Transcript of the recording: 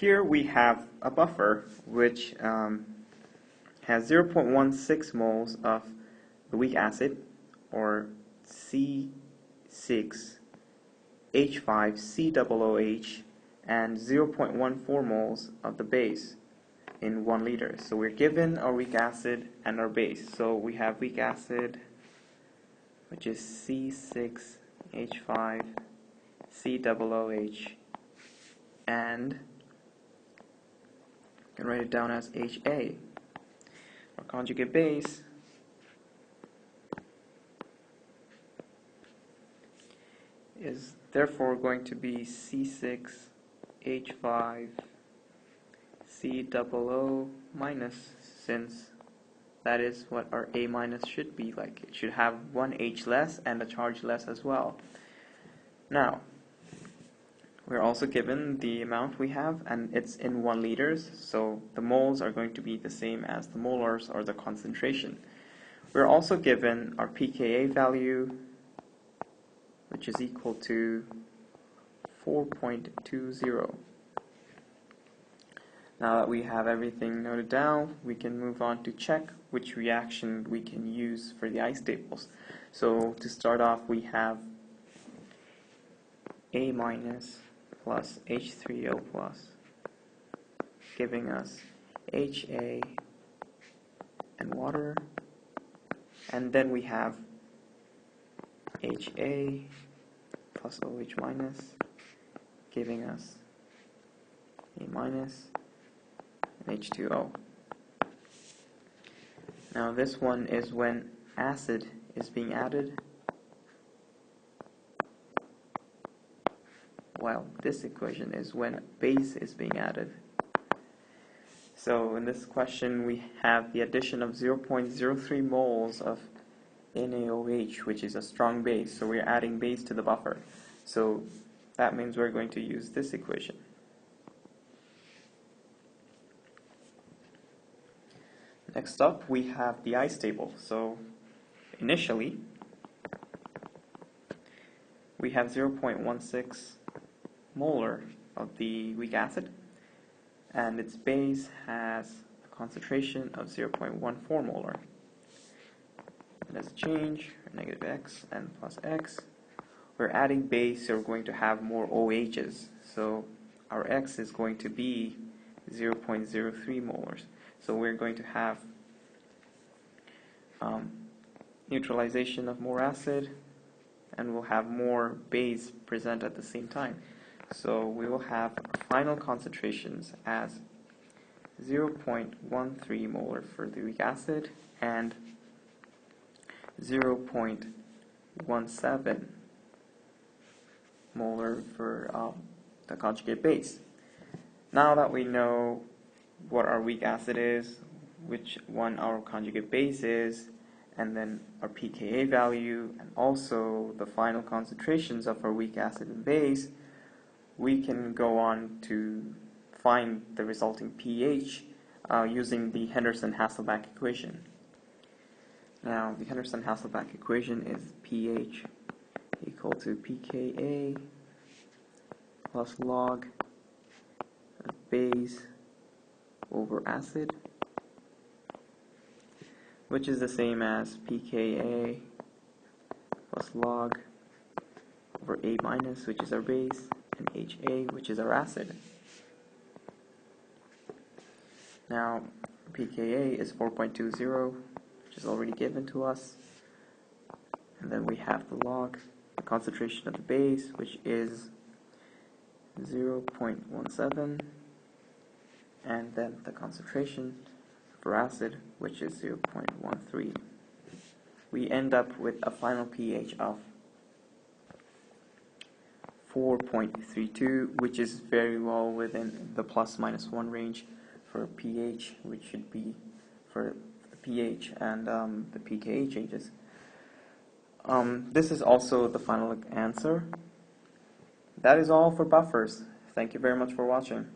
Here we have a buffer which has 0.16 moles of the weak acid, or C6H5COOH, and 0.14 moles of the base in 1 liter. So we're given our weak acid and our base. So we have weak acid, which is C6H5COOH, and you can write it down as HA. Our conjugate base is therefore going to be C6H5COO minus, since that is what our A minus should be like. It should have one H less and a charge less as well. Now, we're also given the amount we have, and it's in 1 liters, so the moles are going to be the same as the molars, or the concentration. We're also given our pKa value, which is equal to 4.20. Now that we have everything noted down, we can move on to check which reaction we can use for the istables. So to start off, we have A minus plus H3O plus, giving us HA and water, and then we have HA plus OH minus, giving us A minus and H2O. Now this one is when acid is being added, while this equation is when base is being added. So in this question we have the addition of 0.03 moles of NaOH, which is a strong base, so we're adding base to the buffer. So that means we're going to use this equation. Next up we have the istable. So initially we have 0.16 molar of the weak acid, and its base has a concentration of 0.14 molar. And as a change, negative x and plus x, we're adding base, so we're going to have more OHs. So our x is going to be 0.03 molars. So we're going to have neutralization of more acid, and we'll have more base present at the same time. So we will have final concentrations as 0.13 molar for the weak acid and 0.17 molar for the conjugate base. Now that we know what our weak acid is, which one our conjugate base is, and then our pKa value, and also the final concentrations of our weak acid and base, we can go on to find the resulting pH using the Henderson-Hasselbalch equation. Now, the Henderson-Hasselbalch equation is pH equal to pKa plus log of base over acid, which is the same as pKa plus log over A minus, which is our base, and HA, which is our acid. Now, pKa is 4.20, which is already given to us. And then we have the log, the concentration of the base, which is 0.17, and then the concentration for acid, which is 0.13. We end up with a final pH of 4.32, which is very well within the plus minus 1 range for pH, which should be for the pH and the pKa changes. This is also the final answer. That is all for buffers. Thank you very much for watching.